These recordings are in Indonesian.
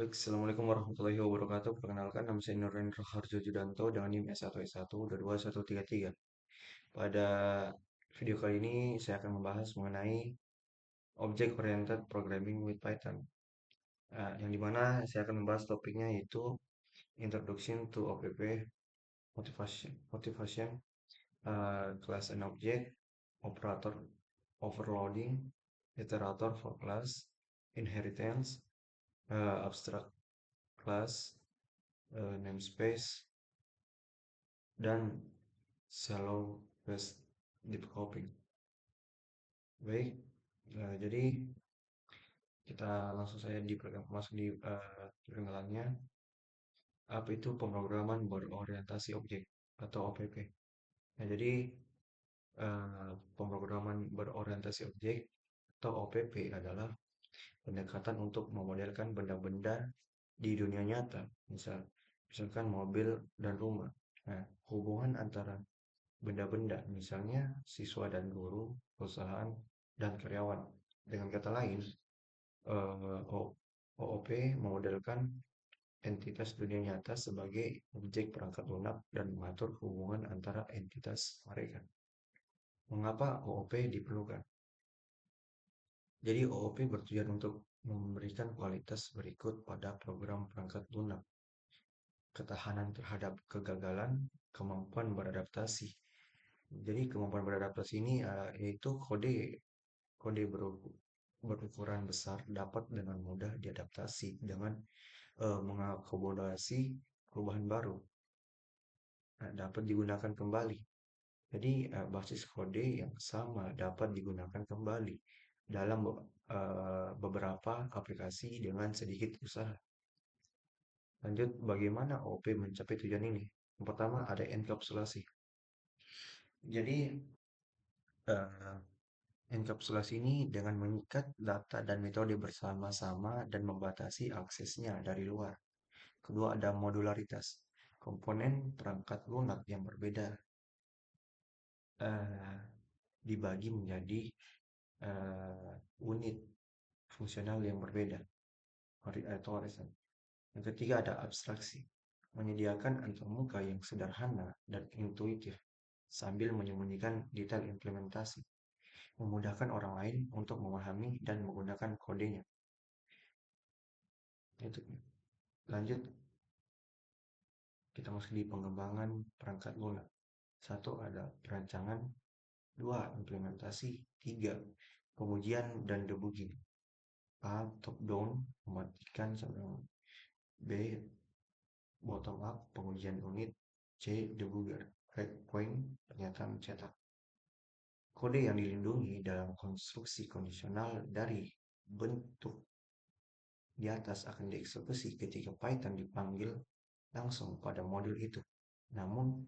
Baik, Assalamualaikum warahmatullahi wabarakatuh. Perkenalkan, nama saya Nurendra Raharjo Judanto dengan NIM S1S1 22133. Pada video kali ini saya akan membahas mengenai Object Oriented Programming with Python. Yang dimana saya akan membahas topiknya yaitu Introduction to OPP, Motivation, Class and Object, Operator Overloading, Iterator for Class, Inheritance, Abstract Class, Namespace, dan shallow based deep coping. Baik, jadi kita langsung saja masuk di perkenalannya. Apa itu pemrograman berorientasi objek atau OPP? Nah, jadi pemrograman berorientasi objek atau OPP adalah pendekatan untuk memodelkan benda-benda di dunia nyata, misalkan mobil dan rumah. Nah, hubungan antara benda-benda, misalnya siswa dan guru, perusahaan, dan karyawan. Dengan kata lain, OOP memodelkan entitas dunia nyata sebagai objek perangkat lunak dan mengatur hubungan antara entitas mereka. Mengapa OOP diperlukan? Jadi OOP bertujuan untuk memberikan kualitas berikut pada program perangkat lunak: ketahanan terhadap kegagalan, kemampuan beradaptasi. Jadi kemampuan beradaptasi ini yaitu kode berukuran besar dapat dengan mudah diadaptasi dengan mengakomodasi perubahan baru. Nah, dapat digunakan kembali. Jadi basis kode yang sama dapat digunakan kembali dalam beberapa aplikasi dengan sedikit usaha. Lanjut, bagaimana OOP mencapai tujuan ini? Yang pertama ada enkapsulasi. Jadi eh, enkapsulasi ini dengan mengikat data dan metode bersama-sama dan membatasi aksesnya dari luar. Kedua ada modularitas. Komponen perangkat lunak yang berbeda eh, dibagi menjadi unit fungsional yang berbeda atau warisan. Yang ketiga ada abstraksi. Menyediakan antarmuka yang sederhana dan intuitif sambil menyembunyikan detail implementasi, memudahkan orang lain untuk memahami dan menggunakan kodenya. Itu. Lanjut, kita masuk di pengembangan perangkat lunak. Satu ada perancangan, dua implementasi, tiga pengujian dan debugging. A. Top down, mematikan sampai B. Bottom up, pengujian unit. C. Debugger, breakpoint, pernyataan mencetak. Kode yang dilindungi dalam konstruksi kondisional dari bentuk di atas akan dieksekusi ketika Python dipanggil langsung pada modul itu. Namun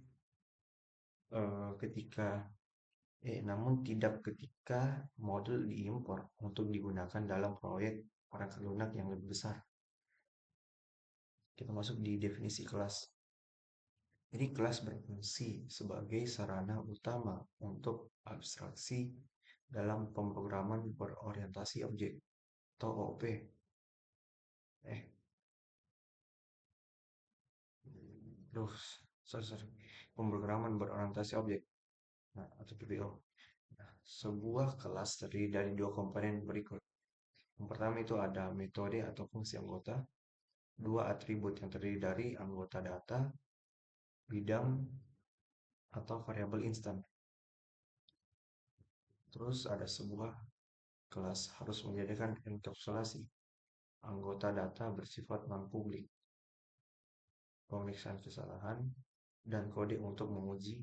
namun tidak ketika modul diimpor untuk digunakan dalam proyek perangkat lunak yang lebih besar. Kita masuk di definisi kelas. Jadi kelas berfungsi sebagai sarana utama untuk abstraksi dalam pemrograman berorientasi objek atau OOP. Sorry. Pemrograman berorientasi objek, atau PBO. Nah, sebuah kelas terdiri dari dua komponen berikut. Yang pertama itu ada metode atau fungsi anggota, dua atribut yang terdiri dari anggota data, bidang, atau variabel instan. Terus ada sebuah kelas harus menyediakan enkapsulasi. Anggota data bersifat non-publik, pemeriksaan kesalahan, dan kode untuk menguji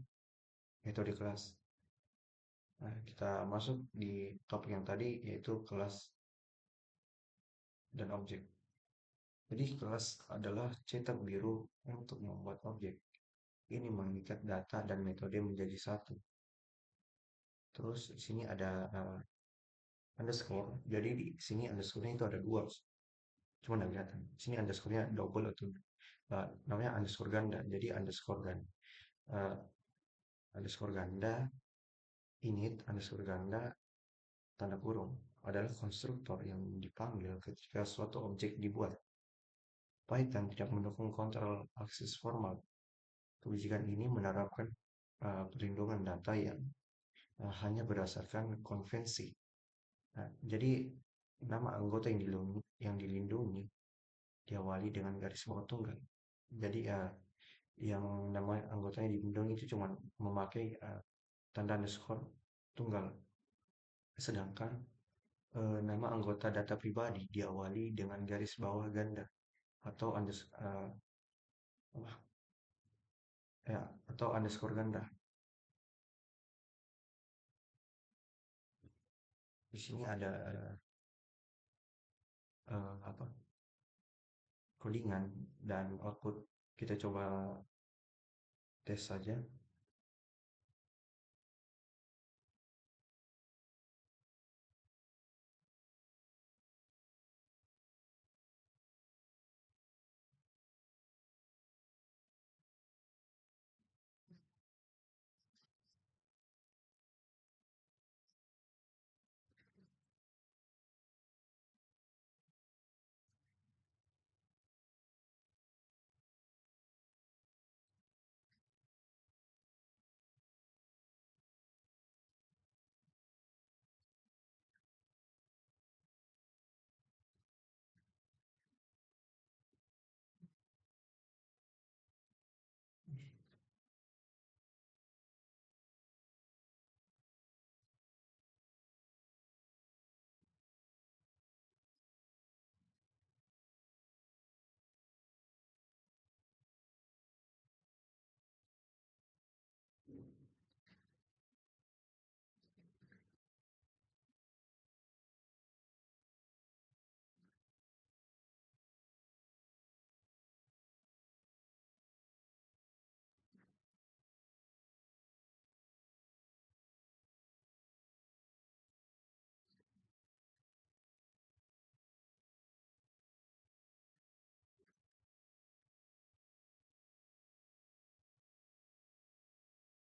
metode kelas. Nah, kita masuk di topik yang tadi yaitu kelas dan objek. Jadi kelas adalah cetak biru untuk membuat objek. Ini mengikat data dan metode menjadi satu. Terus di sini ada underscore. Jadi di sini underscore-nya itu ada dua. Cuma nggak kelihatan. Di sini underscore-nya double atau namanya underscore ganda. Jadi uh, underscore ganda init underscore ganda tanda kurung adalah konstruktor yang dipanggil ketika suatu objek dibuat. Python tidak mendukung kontrol akses formal. Kebijakan ini menerapkan perlindungan data yang hanya berdasarkan konvensi. Nah, jadi nama anggota yang dilindungi diawali dengan garis bawah tunggal. Jadi yang nama anggotanya dilindungi itu cuma memakai tanda underscore tunggal. Sedangkan nama anggota data pribadi diawali dengan garis bawah ganda atau apa, ya, atau underscore ganda. Di sini ada apa, codingan dan output. Kita coba tes saja.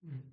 Hmm.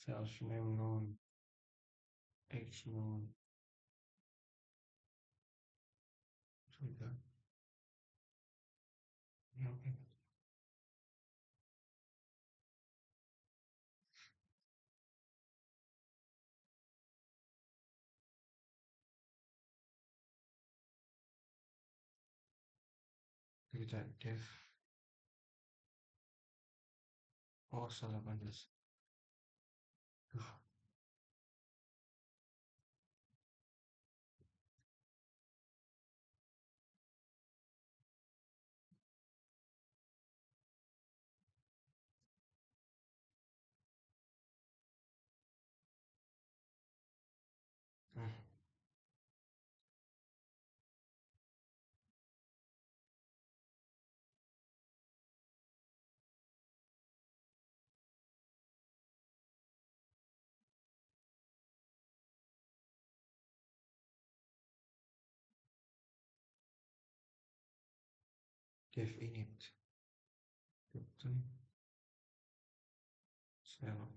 Self name known, X known, sudah. Ya, oke. Kita dev. Oh, salah pantas. Hmm. Dev init. Betul. Self.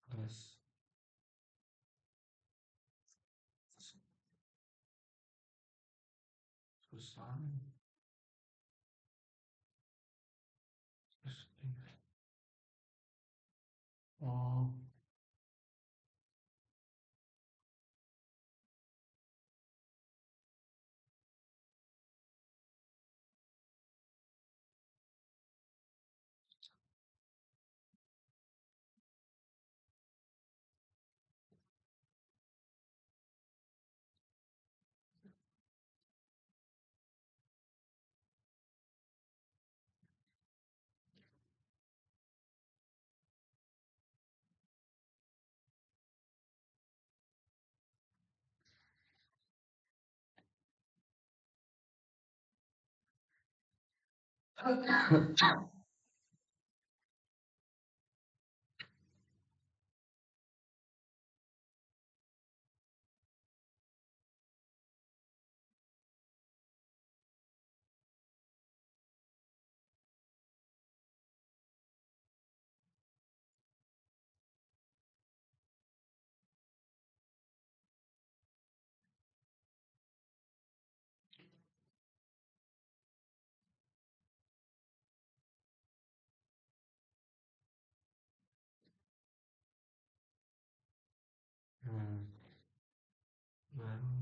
plus susah plus oh hmm, baru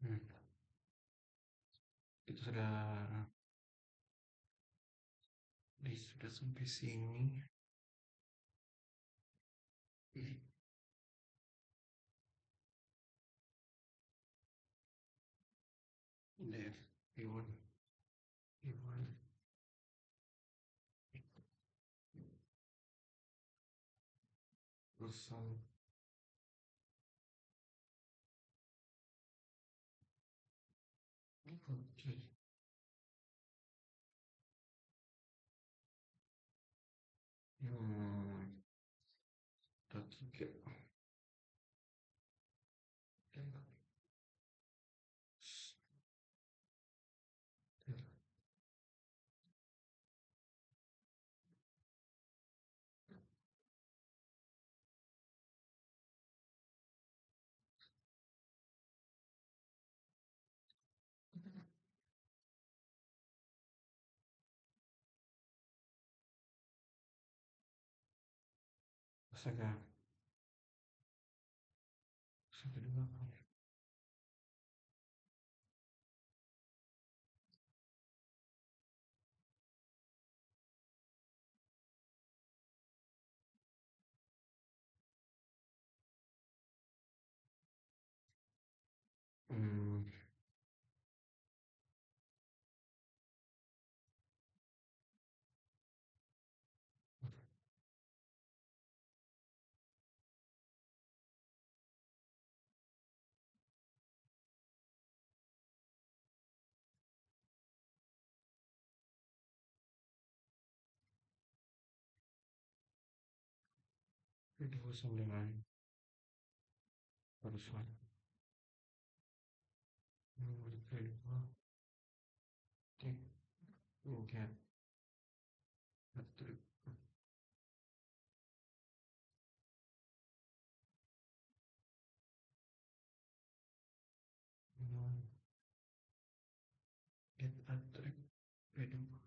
hmm, itu sudah sampai sini. Def Iwan Iwan Ruslan oke hmm, ada tiga astaga astaga dua hmm, kedua sama dengan Ruslan nomor kedua cek lihat Patrick get Patrick kedua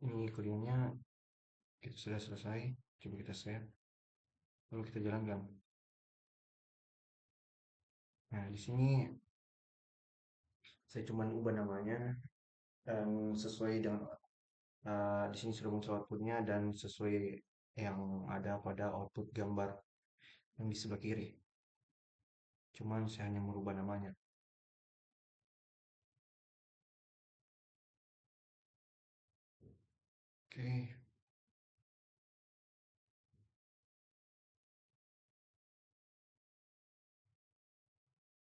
Ini kuliahnya kita sudah selesai. Coba kita share, lalu kita jalankan. Nah, di sini saya cuma ubah namanya dan sesuai dengan di sini sudah muncul outputnya dan sesuai yang ada pada output gambar yang di sebelah kiri. Cuman saya hanya merubah namanya. Oke,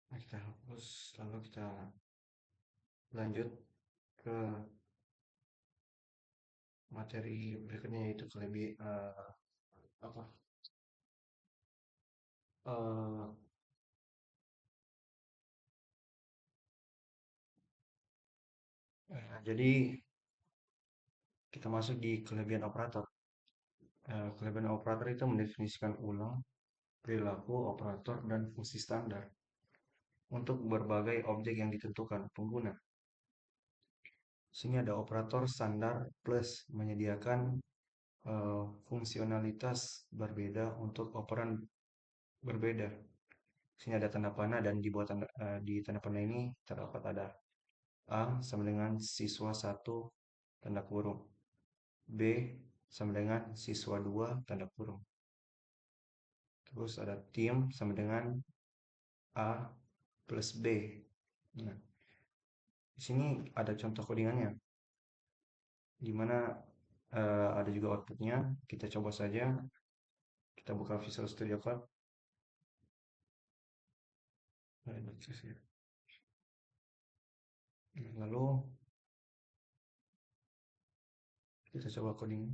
nah kita hapus, lalu kita lanjut ke materi berikutnya yaitu apa? Eh, jadi kita masuk di kelebihan operator. Kelebihan operator itu mendefinisikan ulang perilaku operator dan fungsi standar untuk berbagai objek yang ditentukan pengguna. Sini ada operator standar plus menyediakan fungsionalitas berbeda untuk operan berbeda. Sini ada tanda panah dan di tanda panah ini terdapat ada A sama dengan siswa satu tanda kurung, B sama dengan siswa 2 tanda kurung. Terus ada tim sama dengan A plus B. Nah, di sini ada contoh codingannya, di mana ada juga outputnya. Kita coba saja. Kita buka Visual Studio Code. Lalu kita coba coding.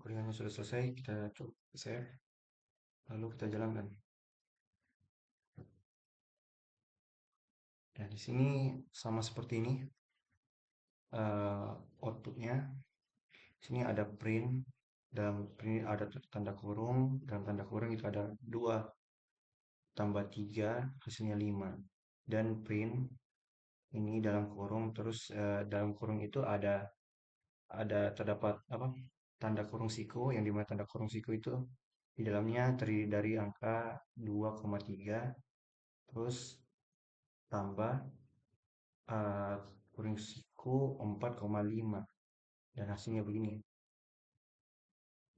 Kuliahnya sudah selesai, kita coba save, lalu kita jalankan. Nah, di sini sama seperti ini eh, outputnya. Sini ada print, dalam print ada tanda kurung, dalam tanda kurung itu ada 2 tambah 3 hasilnya 5. Dan print ini dalam kurung, terus dalam kurung itu ada terdapat apa? Tanda kurung siku, yang dimana tanda kurung siku itu di dalamnya terdiri dari angka 2,3, terus tambah eh, kurung siku 4,5, dan hasilnya begini.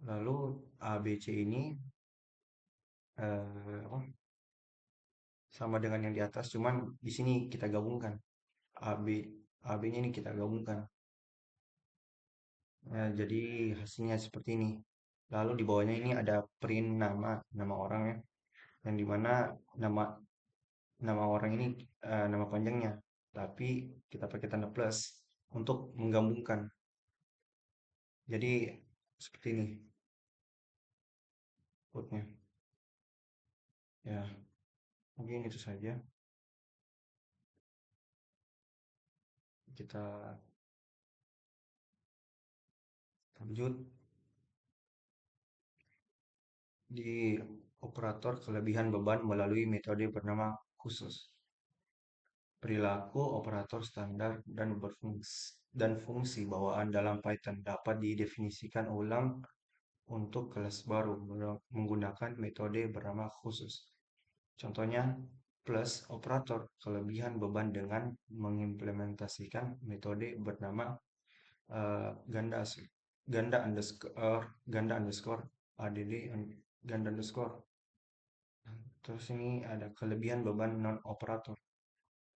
Lalu ABC ini apa, sama dengan yang di atas, cuman di sini kita gabungkan AB AB-nya ini kita gabungkan. Nah, jadi hasilnya seperti ini. Lalu di bawahnya ini ada print nama nama orang ya, yang dimana nama nama orang ini nama panjangnya, tapi kita pakai tanda plus untuk menggabungkan. Jadi seperti ini outputnya. Ya, mungkin itu saja. Kita lanjut di operator kelebihan beban melalui metode bernama khusus. Perilaku operator standar dan fungsi bawaan dalam Python dapat didefinisikan ulang untuk kelas baru menggunakan metode bernama khusus. Contohnya, plus operator kelebihan beban dengan mengimplementasikan metode bernama eh, ganda ganda underscore add ganda underscore. Terus ini ada kelebihan beban non operator.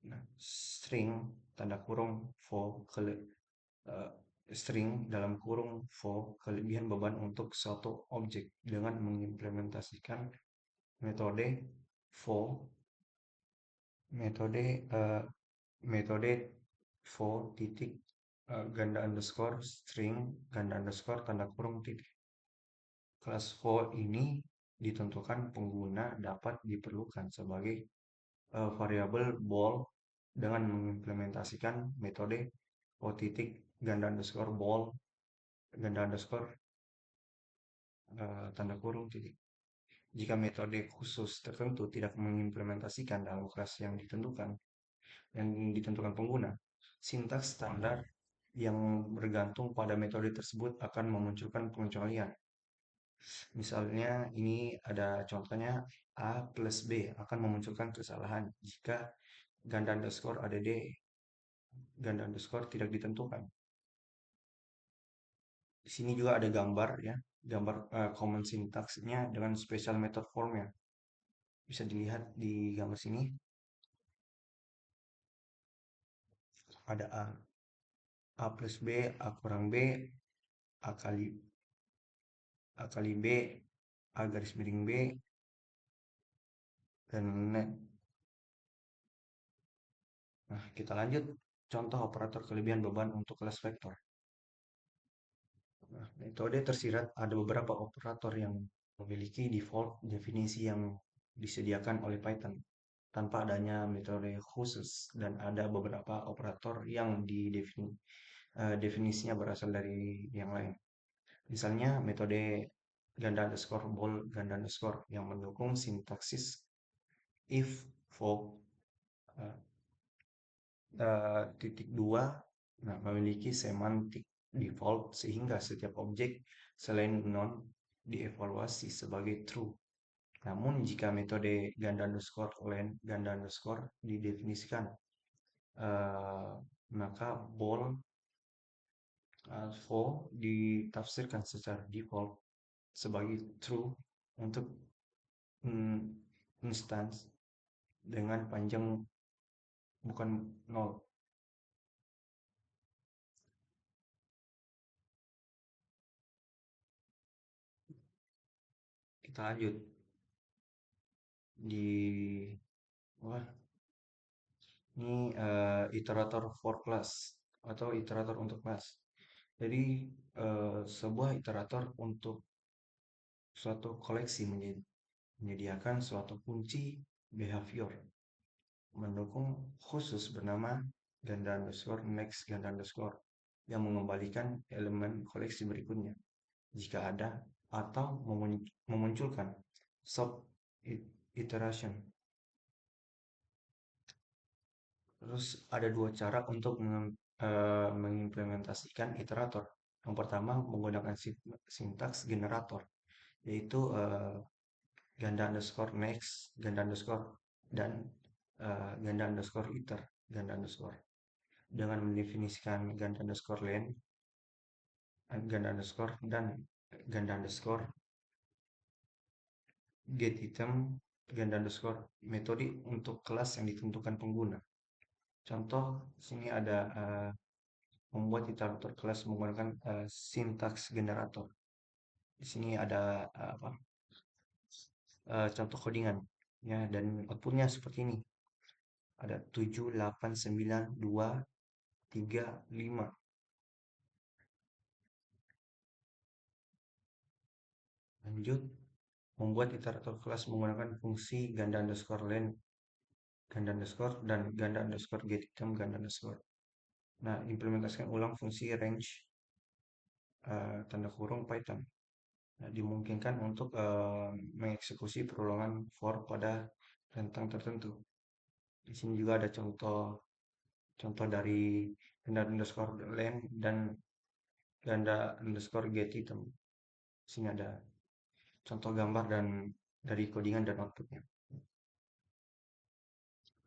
Nah, string tanda kurung for eh, string dalam kurung for kelebihan beban untuk suatu objek dengan mengimplementasikan metode for metode eh, metode for titik ganda underscore string ganda underscore tanda kurung titik. Kelas for ini ditentukan pengguna dapat diperlukan sebagai variabel ball dengan mengimplementasikan metode O titik ganda underscore ball ganda underscore tanda kurung titik. Jika metode khusus tertentu tidak mengimplementasikan dalam kelas yang ditentukan pengguna, sintaks standar yang bergantung pada metode tersebut akan memunculkan pengecualian. Misalnya ini ada contohnya A plus B akan memunculkan kesalahan jika ganda underscore add ganda underscore tidak ditentukan. Di sini juga ada gambar ya, gambar common syntaxnya dengan special method formnya. Bisa dilihat di gambar sini. Ada A plus B, A kurang B, A kali A kali B, A garis miring B, dan lain-lain. Nah, kita lanjut contoh operator kelebihan beban untuk kelas vektor. Nah, metode tersirat ada beberapa operator yang memiliki default definisi yang disediakan oleh Python tanpa adanya metode khusus, dan ada beberapa operator yang definisinya berasal dari yang lain. Misalnya metode ganda underscore bol ganda underscore yang mendukung sintaksis if for uh, titik dua, nah, memiliki semantik default sehingga setiap objek selain non dievaluasi sebagai true. Namun jika metode ganda underscore len ganda underscore didefinisikan, uh, maka bol for ditafsirkan secara default sebagai true untuk mm, instance dengan panjang bukan nol. Kita lanjut di wah ini iterator for class atau iterator untuk class. Jadi sebuah iterator untuk suatu koleksi menyediakan suatu kunci behavior mendukung khusus bernama ganda underscore next ganda underscore yang mengembalikan elemen koleksi berikutnya jika ada atau memunculkan sub iteration. Terus ada dua cara untuk mengimplementasikan iterator. Yang pertama menggunakan sintaks generator, yaitu ganda underscore next, ganda underscore, dan ganda underscore iter, ganda underscore. Dengan mendefinisikan ganda underscore len, ganda underscore, dan ganda underscore get item, ganda underscore, metode untuk kelas yang ditentukan pengguna. Contoh, sini ada membuat iterator kelas menggunakan sintaks generator. Di sini ada apa? Contoh codingan ya, dan outputnya seperti ini. Ada 7, 8, 9, 2, 3, 5. Lanjut, membuat iterator kelas menggunakan fungsi ganda underscore len, ganda underscore, dan ganda underscore get item, ganda underscore. Nah, implementasikan ulang fungsi range tanda kurung Python. Nah, dimungkinkan untuk mengeksekusi perulangan for pada rentang tertentu. Di sini juga ada contoh dari ganda underscore len dan ganda underscore get item. Di sini ada contoh gambar dan dari codingan dan outputnya.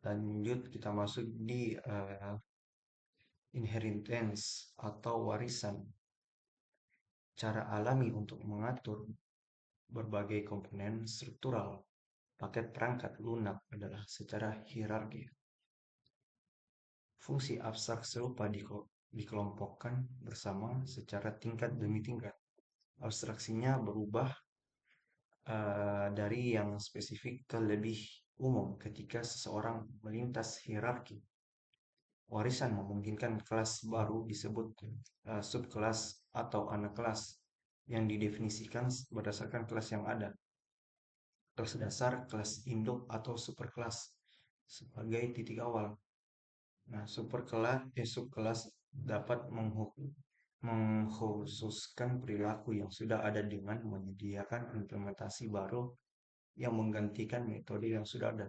Lanjut kita masuk di inheritance atau warisan. Cara alami untuk mengatur berbagai komponen struktural paket perangkat lunak adalah secara hierarki. Fungsi abstrak serupa dikelompokkan bersama secara tingkat demi tingkat. Abstraksinya berubah dari yang spesifik ke lebih umum ketika seseorang melintas hierarki. Warisan memungkinkan kelas baru disebut subkelas atau anak kelas yang didefinisikan berdasarkan kelas yang ada. Kelas dasar, kelas induk, atau superkelas sebagai titik awal. Nah, subkelas dapat mengkhususkan perilaku yang sudah ada dengan menyediakan implementasi baru yang menggantikan metode yang sudah ada.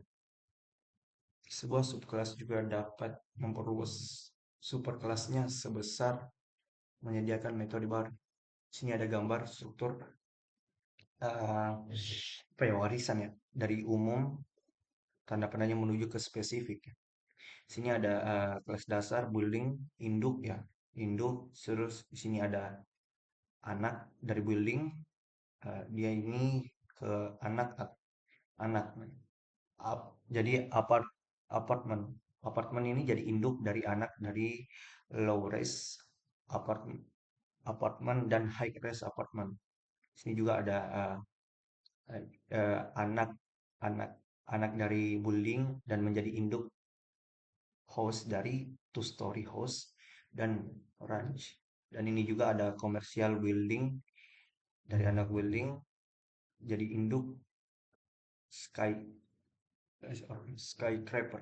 Sebuah subkelas juga dapat memperluas superkelasnya sebesar menyediakan metode baru. Sini ada gambar struktur warisan ya, dari umum tanda panahnya menuju ke spesifik. Sini ada kelas dasar, building, induk ya, induk. Terus di sini ada anak dari building, dia ini ke anak anak. Jadi apartemen. Apartemen ini jadi induk dari anak dari low rise apartemen, apartemen dan high rise apartemen. Sini juga ada anak anak anak dari building dan menjadi induk house dari two story house dan ranch. Dan ini juga ada commercial building dari anak building jadi induk sky skyscraper.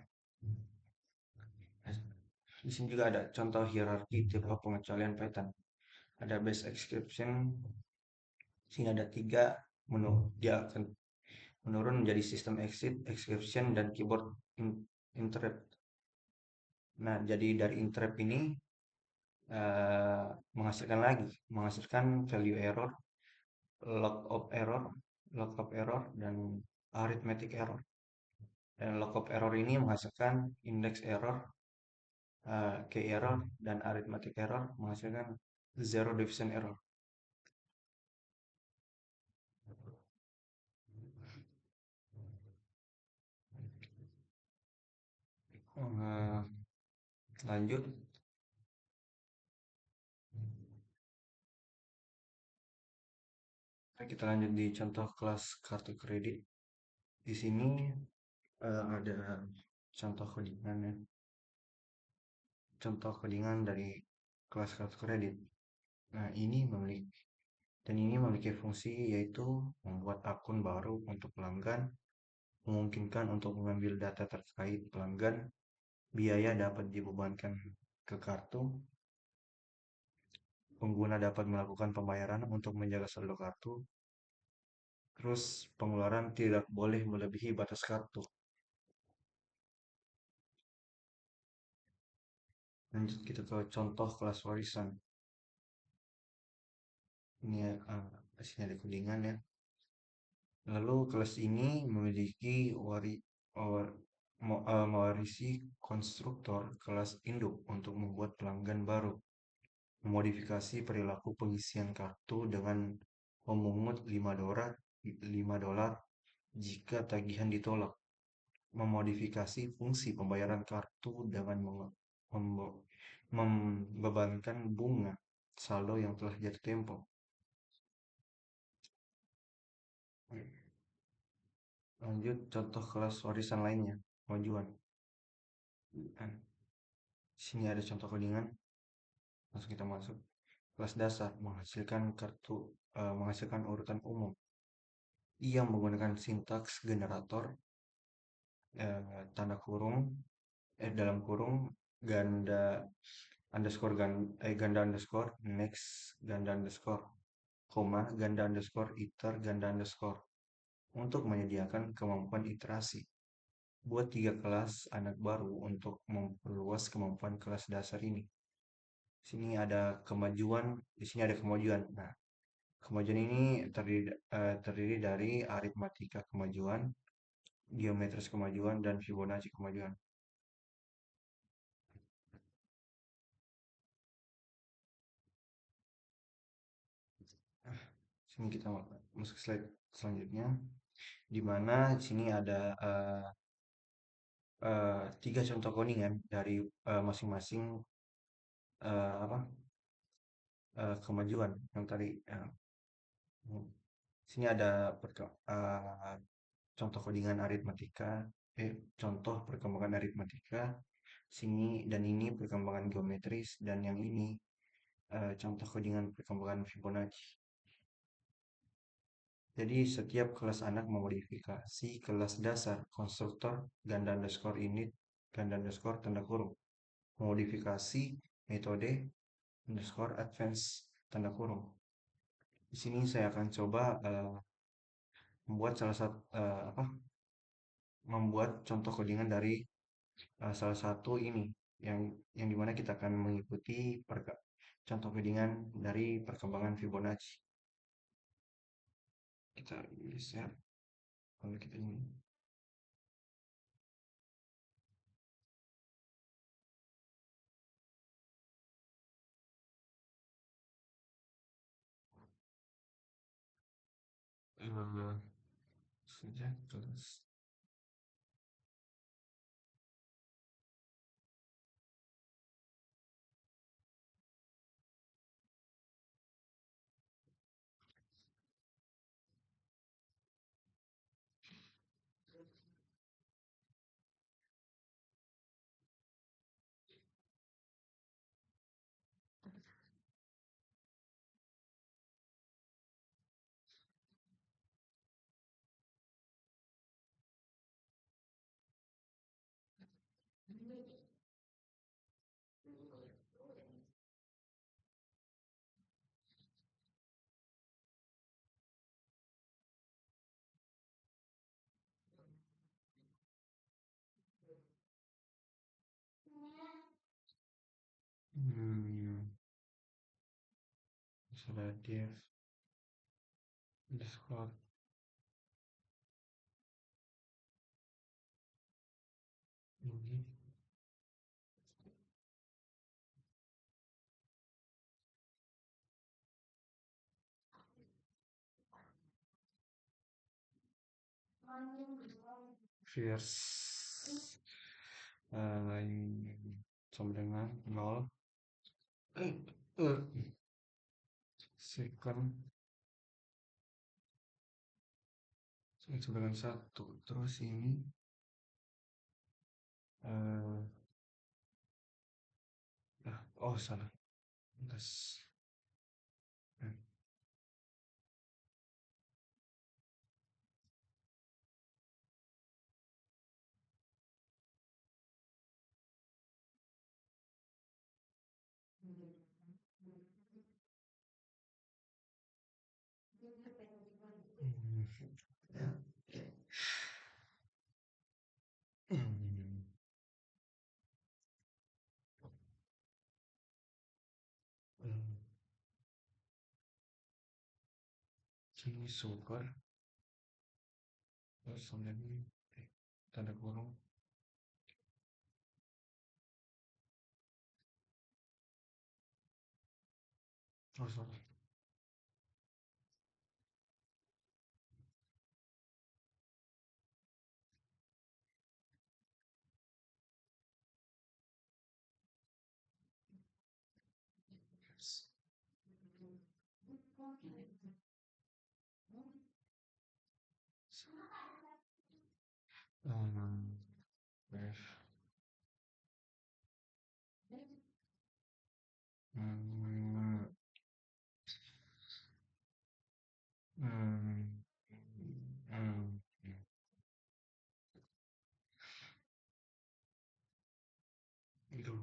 Di sini juga ada contoh hierarki tipe pengecualian Python. Ada base exception. Sini ada 3 menu. Dia akan menurun menjadi sistem exit, exception, dan keyboard interrupt. Nah, jadi dari interrupt ini menghasilkan value error, lookup error, dan arithmetic error. Dan lookup error ini menghasilkan index error, key error, dan arithmetic error menghasilkan zero division error. Lanjut, kita lanjut di contoh kelas kartu kredit. Di sini ada contoh codingan ya. Contoh codingan dari kelas kartu kredit. Nah, ini memiliki fungsi yaitu membuat akun baru untuk pelanggan, memungkinkan untuk mengambil data terkait pelanggan, biaya dapat dibebankan ke kartu, pengguna dapat melakukan pembayaran untuk menjaga saldo kartu, terus pengeluaran tidak boleh melebihi batas kartu. Lanjut kita ke contoh kelas warisan. Ini sini ada codingan ya. Lalu kelas ini memiliki mewarisi konstruktor kelas induk untuk membuat pelanggan baru, memodifikasi perilaku pengisian kartu dengan memungut $5 jika tagihan ditolak, memodifikasi fungsi pembayaran kartu dengan membebankan bunga saldo yang telah jatuh tempo. Lanjut contoh kelas warisan lainnya, kemajuan. Nah, sini ada contoh codingan, langsung kita masuk. Kelas dasar menghasilkan urutan umum. Ia menggunakan sintaks generator, tanda kurung, dalam kurung, ganda ganda underscore, next ganda underscore, koma, ganda underscore, iter, ganda underscore, untuk menyediakan kemampuan iterasi. Buat 3 kelas anak baru untuk memperluas kemampuan kelas dasar ini. Di sini ada kemajuan. Nah, kemajuan ini terdiri dari aritmatika kemajuan, geometris kemajuan, dan Fibonacci kemajuan. Sini kita masuk slide selanjutnya, di mana di sini ada 3 contoh codingan dari masing-masing apa kemajuan yang tadi. Sini ada contoh codingan aritmatika, contoh perkembangan aritmatika. Sini dan ini perkembangan geometris, dan yang ini contoh codingan perkembangan Fibonacci. Jadi setiap kelas anak memodifikasi kelas dasar konstruktor ganda underscore init ganda underscore tanda kurung, memodifikasi metode underscore advance tanda kurung. Di sini saya akan coba membuat salah satu membuat contoh codingan dari salah satu ini yang dimana kita akan mengikuti contoh codingan dari perkembangan Fibonacci. Kita geser kalau kita ini. Eh, Sejak kelas hmm, sudah div Discord ini fierce ini sama dengan 0 eh, eh, second sama dengan 1, terus ini eh, oh salah, Jenis sukar terus kemudian tanda kurung terus um, hmm, hmm, hmm, itu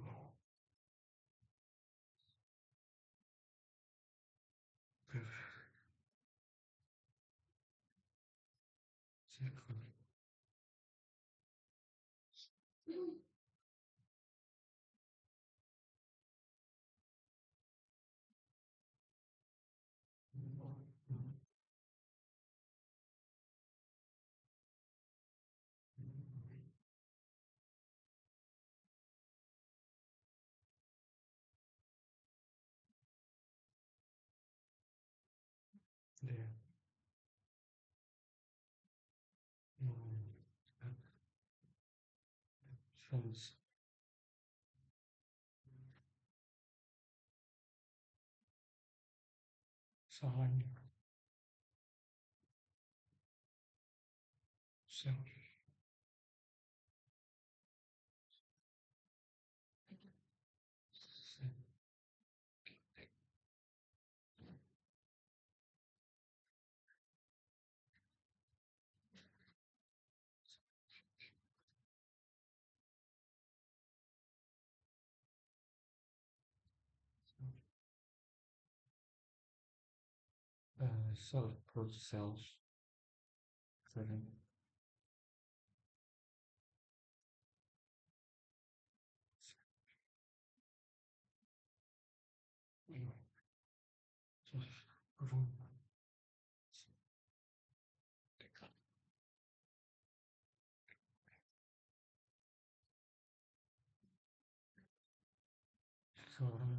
dia sense salahnya self self self seorang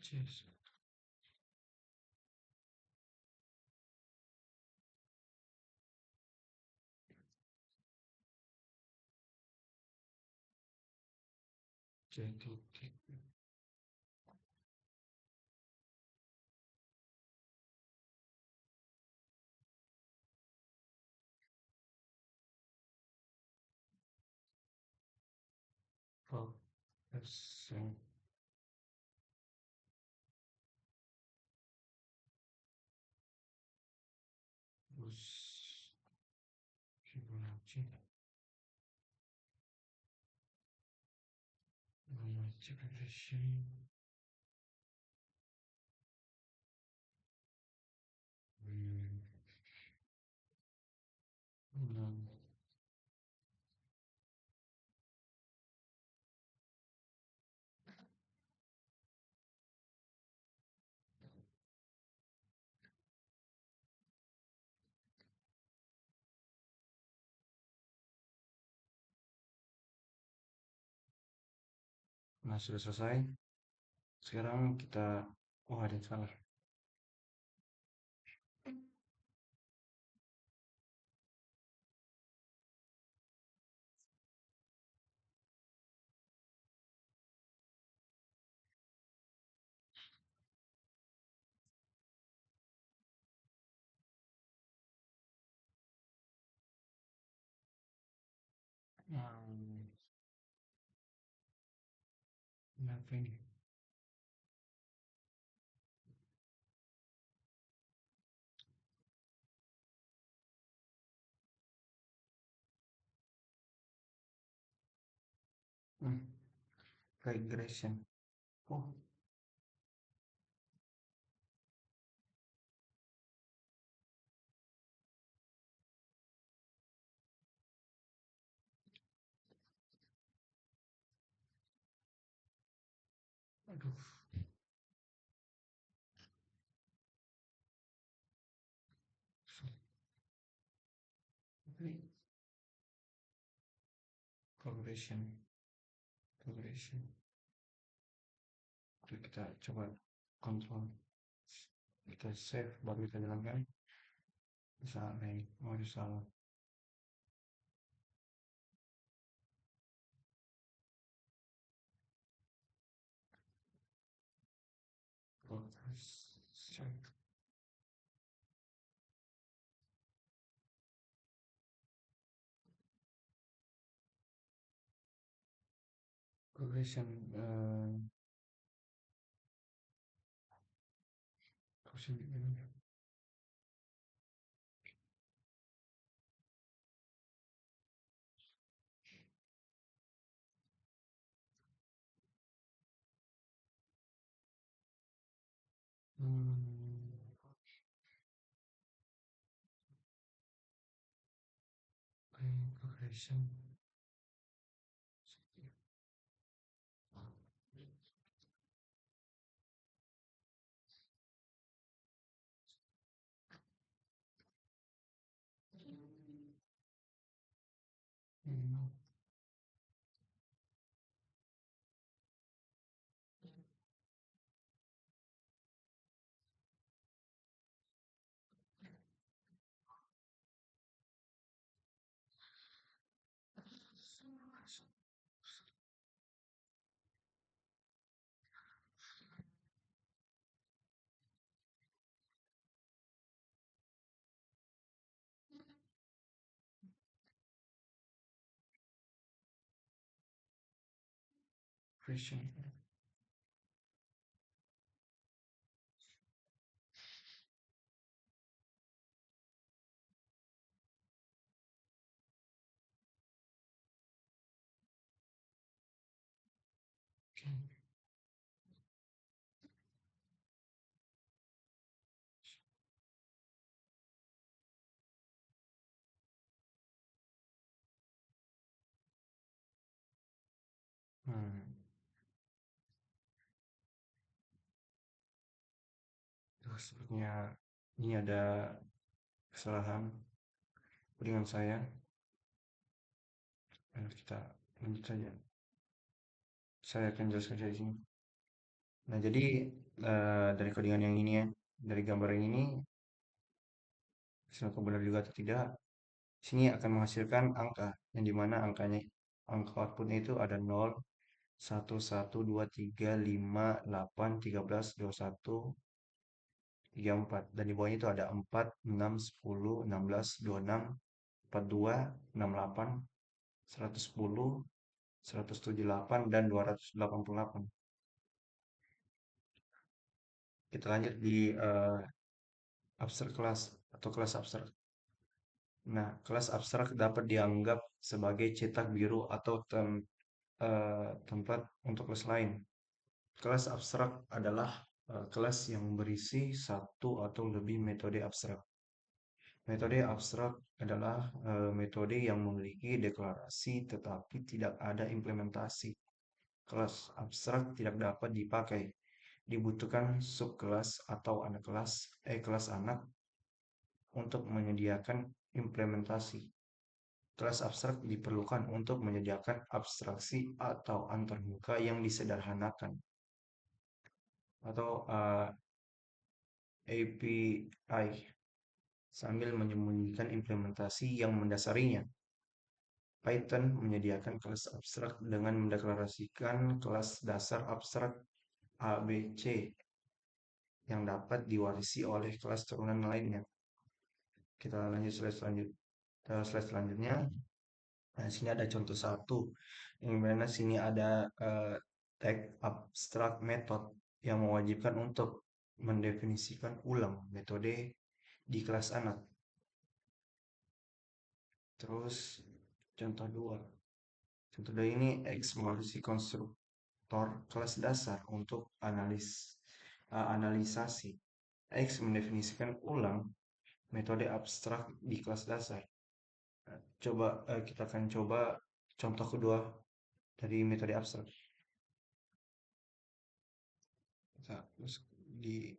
cheers jadi for persen plus Fibonacci Fibonacci regression enam Nah, sudah selesai. Sekarang kita, oh ada yang salah. Hmm, Kenapa ini? Hmm, Regression. Oh, aduh. Ini progression, progression. Oke, kita coba kontrol. Kita save, baru kita jalankan. Misalnya ini, oh ini salah. Progression, progression, progression ini. Hmm, progression. Hmm, Progression. Oke. Hmm, Terus sepertinya ini ada kesalahan dengan saya. Kita lanjut saja. Saya akan jelaskan dari sini. Nah, jadi dari codingan yang ini ya, dari gambar yang ini, silakan benar juga atau tidak, sini akan menghasilkan angka, yang dimana angkanya, angka outputnya itu ada 0, 1, 1, 2, 3, 5, 8, 13, 21, 34. Dan di bawahnya itu ada 4, 6, 10, 16, 26, 42, 68, 110, 178, dan 288. Kita lanjut di abstrak kelas atau kelas abstrak. Nah, kelas abstrak dapat dianggap sebagai cetak biru atau tempat untuk kelas lain. Kelas abstrak adalah kelas yang berisi satu atau lebih metode abstrak. Metode abstrak adalah metode yang memiliki deklarasi tetapi tidak ada implementasi. Kelas abstrak tidak dapat dipakai. Dibutuhkan subkelas atau anak kelas, kelas anak untuk menyediakan implementasi. Kelas abstrak diperlukan untuk menyediakan abstraksi atau antarmuka yang disederhanakan atau API sambil menyembunyikan implementasi yang mendasarinya. Python menyediakan kelas abstrak dengan mendeklarasikan kelas dasar abstrak ABC yang dapat diwarisi oleh kelas turunan lainnya. Kita lanjut slide selanjutnya. Nah, sini ada contoh satu, yang mana sini ada tag abstract method yang mewajibkan untuk mendefinisikan ulang metode di kelas anak. Terus contoh dua. Contoh dua ini eksplorasi konstruktor kelas dasar untuk analisasi. X mendefinisikan ulang metode abstrak di kelas dasar. Kita akan coba contoh kedua dari metode abstrak. Kita masuk di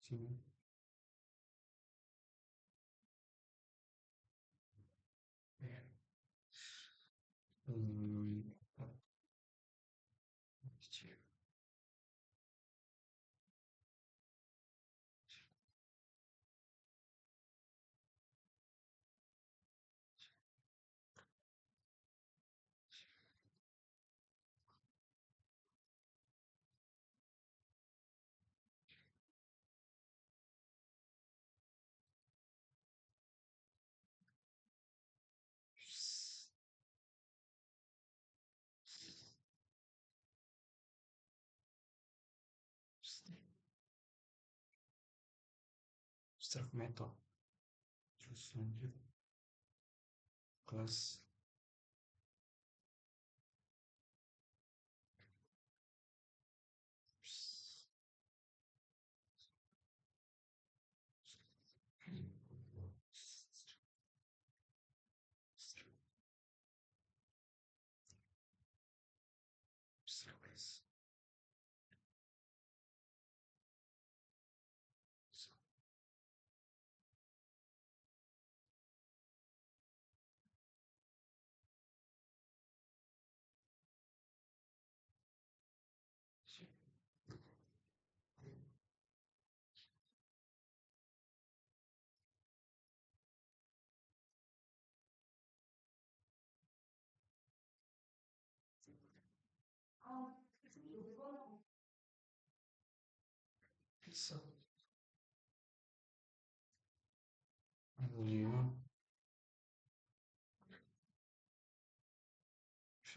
sini. Hmm, abstrak method. Terus lanjut kelas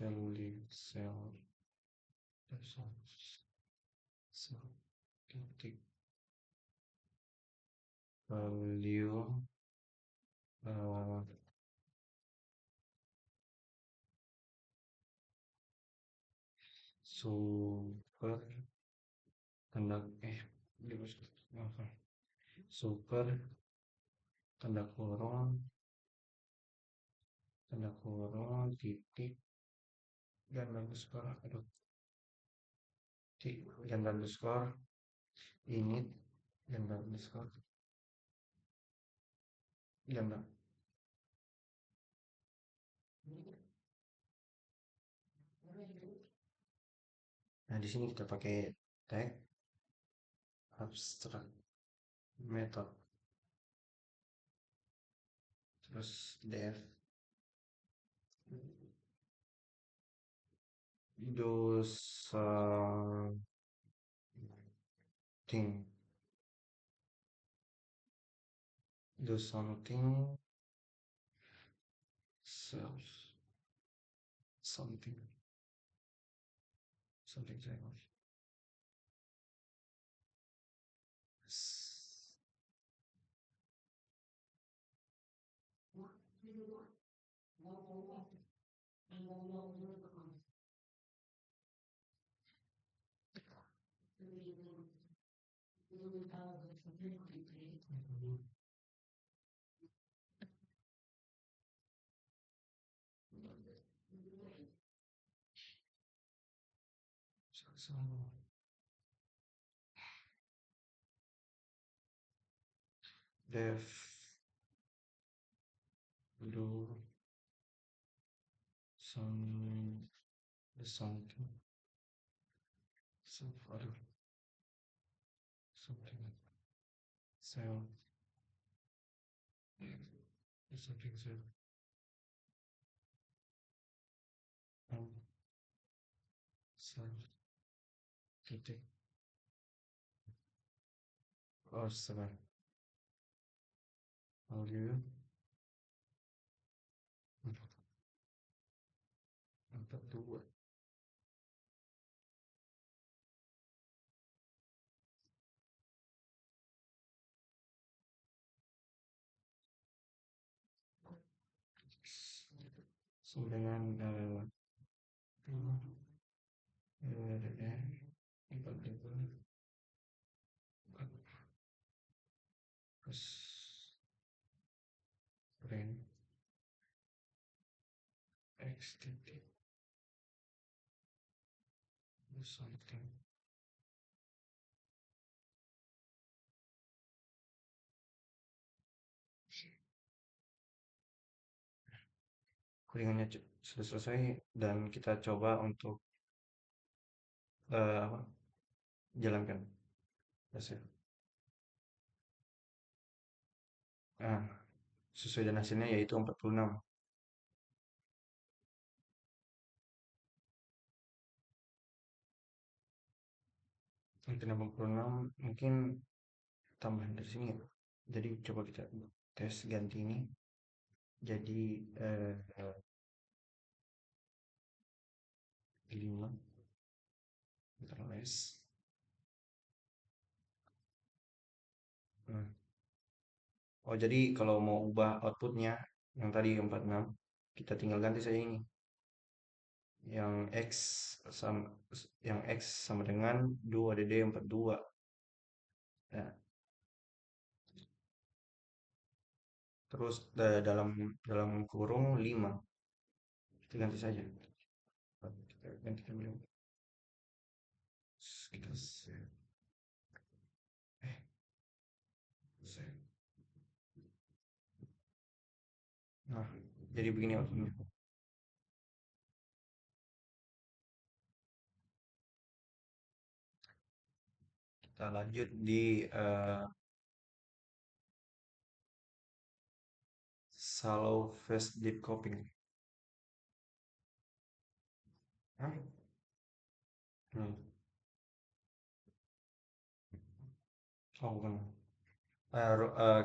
value cell titik value uh, super super tanda kurung titik dan underscore dan underscore init dan underscore dan. Nah, di sini kita pakai tag abstract method, terus def do something self something something def Do some something some other something sell something sell um sell titik or seven. How do you empat dua 9 empat dua empat plus brand x titik something. Kuringannya sudah selesai dan kita coba untuk apa, jalankan hasil. Nah, sesuai dengan hasilnya yaitu 46. Mungkin 86 mungkin tambahan dari sini ya. Jadi coba kita tes ganti ini jadi 5 kita les. Nah, oh jadi kalau mau ubah outputnya yang tadi 46 kita tinggal ganti saja ini yang x sama sama dengan 2dd 42. Nah, terus dalam dalam kurung 5 kita ganti saja. Kita gantikan dulu. Kita save. Save. Nah, jadi begini outputnya. Kita lanjut di shallow phase deep coping. Hah? Hmm. Oh, bukan.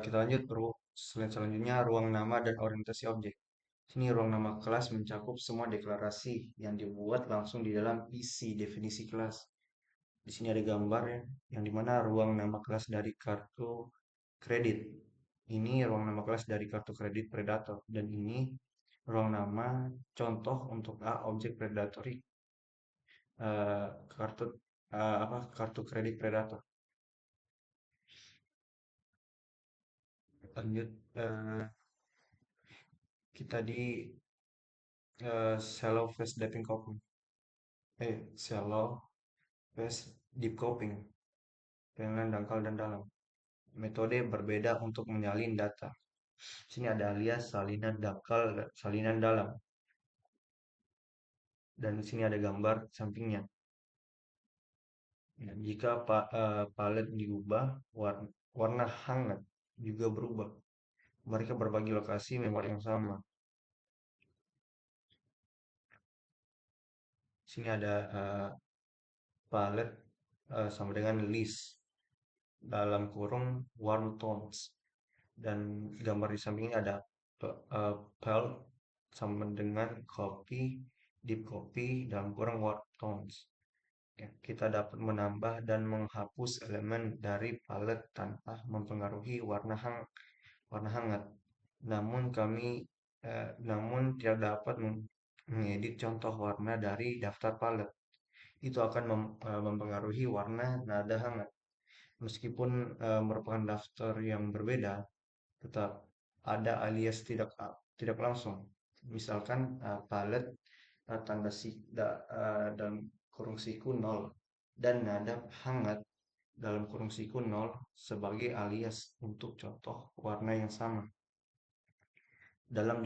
Kita lanjut selanjutnya ruang nama dan orientasi objek. Sini ruang nama kelas mencakup semua deklarasi yang dibuat langsung di dalam isi definisi kelas. Di sini ada gambar ya, yang dimana ruang nama kelas dari kartu kredit. Ini ruang nama kelas dari kartu kredit predator dan ini ruang nama contoh untuk A objek predatory kartu kartu kredit predator. Lanjut kita di shallow phase deep coping. Shallow phase deep coping. Dengan dangkal dan dalam. Metode berbeda untuk menyalin data. Sini ada alias salinan dangkal dan salinan dalam. Dan di sini ada gambar sampingnya. Ya, jika palet diubah, warna hangat juga berubah. Mereka berbagi lokasi memori yang sama. Sini ada palet sama dengan list dalam kurung warm tones dan gambar di sampingnya ada palette sama dengan copy deep copy dalam kurung warm tones. Ya, kita dapat menambah dan menghapus elemen dari palet tanpa mempengaruhi warna hangat. Namun tidak dapat mengedit contoh warna dari daftar palet. Itu akan mempengaruhi warna nada hangat. Meskipun merupakan daftar yang berbeda, tetap ada alias tidak langsung. Misalkan palet tanda dalam kurung siku 0 dan nada hangat dalam kurung siku 0 sebagai alias untuk contoh warna yang sama. Dalam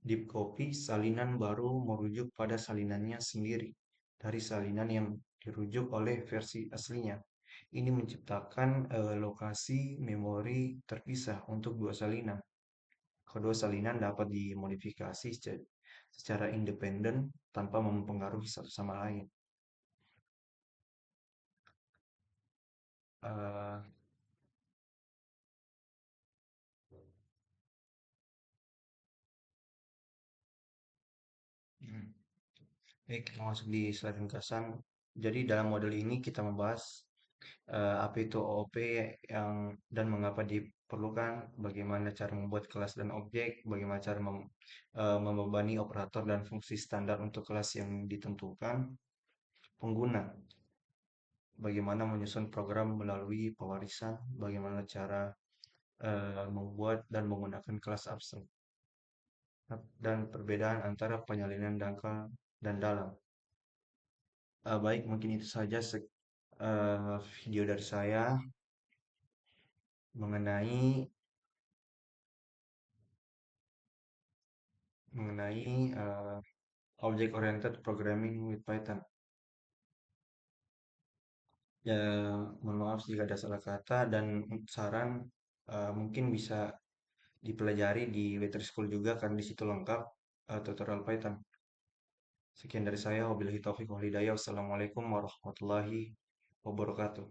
deep copy, salinan baru merujuk pada salinannya sendiri dari salinan yang dirujuk oleh versi aslinya. Ini menciptakan lokasi memori terpisah untuk dua salinan. Kedua salinan dapat dimodifikasi secara independen tanpa mempengaruhi satu sama lain. Eh, hmm. Baik, kita masuk di slide ringkasan. Jadi dalam model ini kita membahas apa itu OOP yang dan mengapa diperlukan, bagaimana cara membuat kelas dan objek, bagaimana cara membebani operator dan fungsi standar untuk kelas yang ditentukan, pengguna, bagaimana menyusun program melalui pewarisan, bagaimana cara membuat dan menggunakan kelas abstrak, dan perbedaan antara penyalinan dangkal dan dalam. Baik, mungkin itu saja video dari saya mengenai mengenai object oriented programming with Python. Ya, mohon maaf jika ada salah kata dan saran mungkin bisa dipelajari di Wetter School juga karena di situ lengkap tutorial Python. Sekian dari saya, wabillahi taufiq wal hidayah. Wassalamualaikum warahmatullahi wabarakatuh.